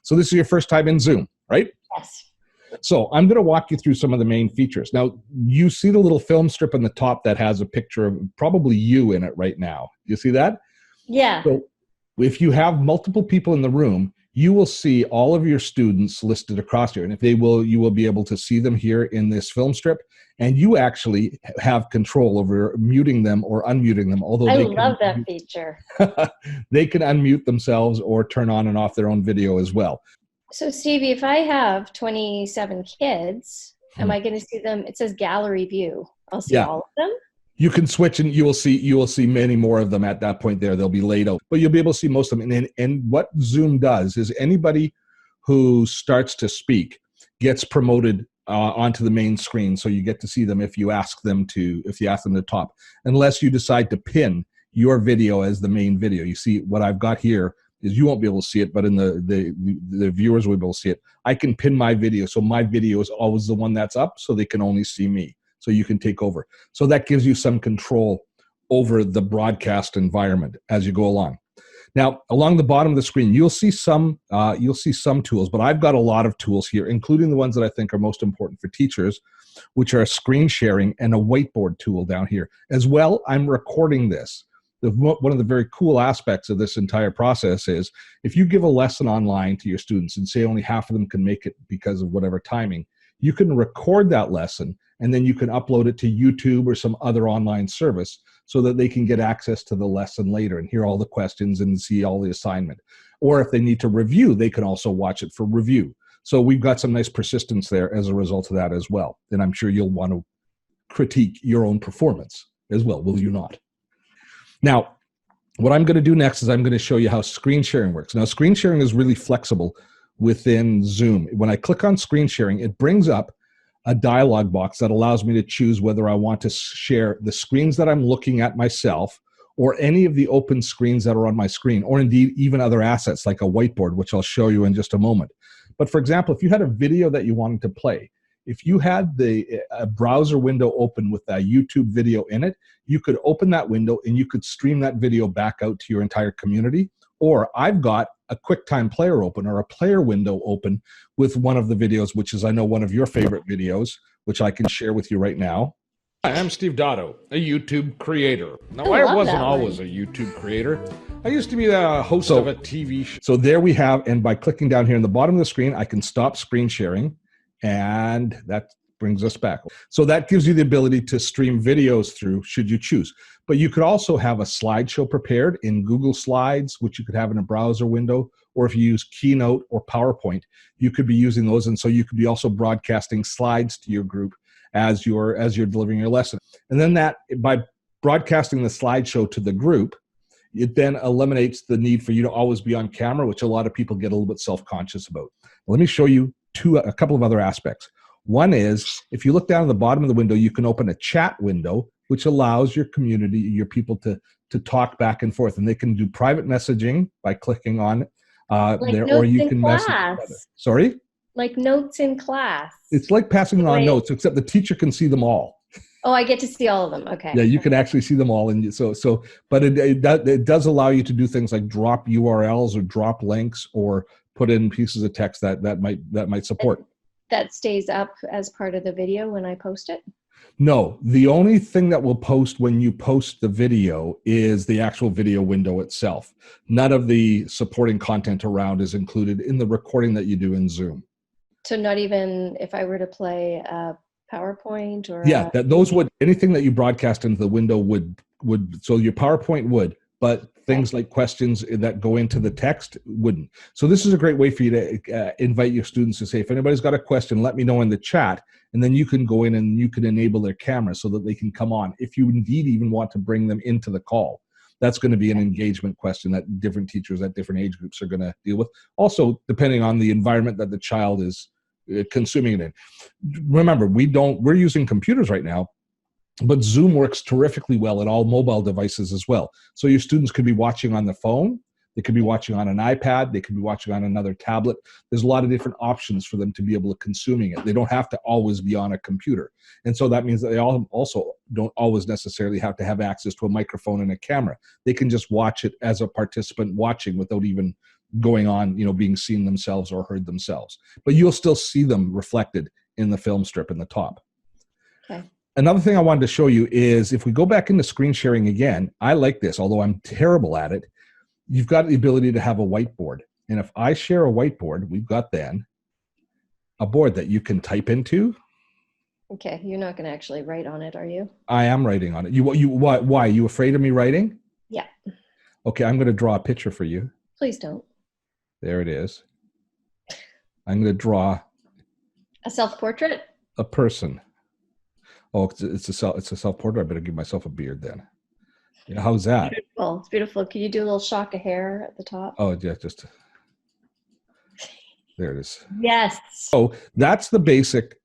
So this is your first time in Zoom, right? Yes. So I'm going to walk you through some of the main features. Now, you see the little film strip on the top that has a picture of probably you in it right now. You see that? Yeah. So if you have multiple people in the room, you will see all of your students listed across here. And if you will be able to see them here in this film strip. And you actually have control over muting them or unmuting them. Although I love that feature. They can unmute themselves or turn on and off their own video as well. So Stevie, if I have 27 kids, am I going to see them? It says gallery view. I'll see all of them. You can switch and you will see many more of them at that point there. They'll be laid out, but you'll be able to see most of them. And what Zoom does is anybody who starts to speak gets promoted onto the main screen. So you get to see them if you ask them to talk, unless you decide to pin your video as the main video. You see what I've got here is you won't be able to see it, but in the viewers will be able to see it. I can pin my video. So my video is always the one that's up so they can only see me. So you can take over. So that gives you some control over the broadcast environment as you go along. Now, along the bottom of the screen, you'll see some tools, but I've got a lot of tools here, including the ones that I think are most important for teachers, which are screen sharing and a whiteboard tool down here. As well, I'm recording this. One of the very cool aspects of this entire process is if you give a lesson online to your students and say only half of them can make it because of whatever timing, you can record that lesson and then you can upload it to YouTube or some other online service so that they can get access to the lesson later and hear all the questions and see all the assignment. Or if they need to review, they can also watch it for review. So we've got some nice persistence there as a result of that as well. And I'm sure you'll want to critique your own performance as well, will you not? Now, what I'm going to do next is I'm going to show you how screen sharing works. Now, screen sharing is really flexible within Zoom. When I click on screen sharing, it brings up a dialog box that allows me to choose whether I want to share the screens that I'm looking at myself or any of the open screens that are on my screen, or indeed even other assets like a whiteboard, which I'll show you in just a moment. But for example, if you had a video that you wanted to play, if you had a browser window open with a YouTube video in it, you could open that window and you could stream that video back out to your entire community. Or I've got a QuickTime player open or a player window open with one of the videos, which is, I know, one of your favorite videos, which I can share with you right now. Hi, I'm Steve Dotto, a YouTube creator. Now, I wasn't always a YouTube creator. I used to be the host of a TV show. So there we have, and by clicking down here in the bottom of the screen, I can stop screen sharing, and that brings us back. So that gives you the ability to stream videos through, should you choose. But you could also have a slideshow prepared in Google Slides, which you could have in a browser window, or if you use Keynote or PowerPoint, you could be using those. And so you could be also broadcasting slides to your group as you're delivering your lesson. And then that, by broadcasting the slideshow to the group, it then eliminates the need for you to always be on camera, which a lot of people get a little bit self-conscious about. Let me show you a couple of other aspects. One is, if you look down at the bottom of the window, you can open a chat window, which allows your community, your people to talk back and forth. And they can do private messaging by clicking on it there, or you can message each other. Sorry? Like notes in class. It's like passing on notes, except the teacher can see them all. Oh, I get to see all of them. Okay. Yeah, you can actually see them all. And but it does allow you to do things like drop URLs or drop links or put in pieces of text that might support. That stays up as part of the video when I post it? No, the only thing that will post when you post the video is the actual video window itself. None of the supporting content around is included in the recording that you do in Zoom. So not even if I were to play a PowerPoint or... Yeah, anything that you broadcast into the window would, so your PowerPoint would, but things like questions that go into the text wouldn't. So this is a great way for you to invite your students to say, if anybody's got a question, let me know in the chat, and then you can go in and you can enable their camera so that they can come on. If you indeed even want to bring them into the call, that's going to be an engagement question that different teachers at different age groups are going to deal with. Also, depending on the environment that the child is consuming it in. Remember, we're using computers right now, but Zoom works terrifically well at all mobile devices as well. So your students could be watching on the phone, they could be watching on an iPad, they could be watching on another tablet. There's a lot of different options for them to be able to consuming it. They don't have to always be on a computer. And so that means that they also don't always necessarily have to have access to a microphone and a camera. They can just watch it as a participant watching without even going on, being seen themselves or heard themselves. But you'll still see them reflected in the film strip in the top. Okay. Another thing I wanted to show you is if we go back into screen sharing again, I like this, although I'm terrible at it. You've got the ability to have a whiteboard. And if I share a whiteboard, we've got then a board that you can type into. Okay, you're not going to actually write on it, are you? I am writing on it. Why? You afraid of me writing? Yeah. Okay, I'm going to draw a picture for you. Please don't. There it is. I'm going to draw a self-portrait. A person. Oh, it's a self-portrait. I better give myself a beard then. Yeah, how's that? Beautiful. It's beautiful. Can you do a little shock of hair at the top? Oh, yeah, just there it is. Yes. So that's the basic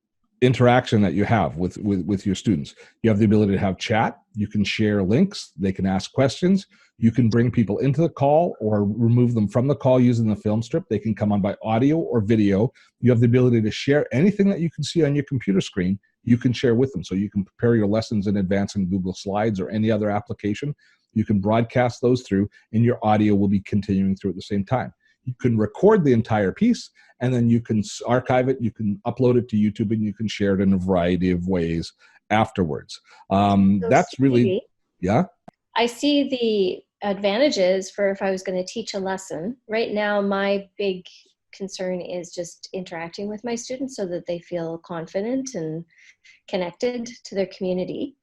interaction that you have with your students. You have the ability to have chat. You can share links. They can ask questions. You can bring people into the call or remove them from the call using the film strip. They can come on by audio or video. You have the ability to share anything that you can see on your computer screen. You can share with them. So you can prepare your lessons in advance in Google Slides or any other application. You can broadcast those through, and your audio will be continuing through at the same time. You can record the entire piece, and then you can archive it, you can upload it to YouTube, and you can share it in a variety of ways afterwards. That's really, yeah? I see the advantages for if I was going to teach a lesson. Right now, my big concern is just interacting with my students so that they feel confident and connected to their community.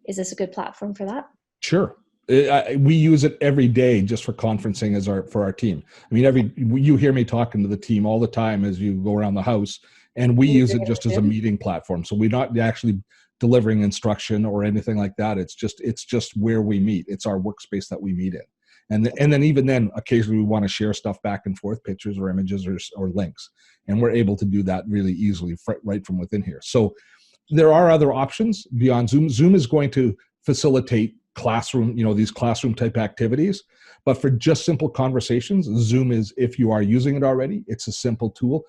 Is this a good platform for that? Sure. We use it every day just for conferencing for our team. I mean, you hear me talking to the team all the time as you go around the house, and we use it just as a meeting platform. So we're not actually delivering instruction or anything like that. It's just where we meet. It's our workspace that we meet in. And then even then, occasionally we want to share stuff back and forth, pictures or images or links. And we're able to do that really easily right from within here. So there are other options beyond Zoom. Zoom is going to facilitate classroom, these classroom type activities. But for just simple conversations, Zoom is, if you are using it already, it's a simple tool.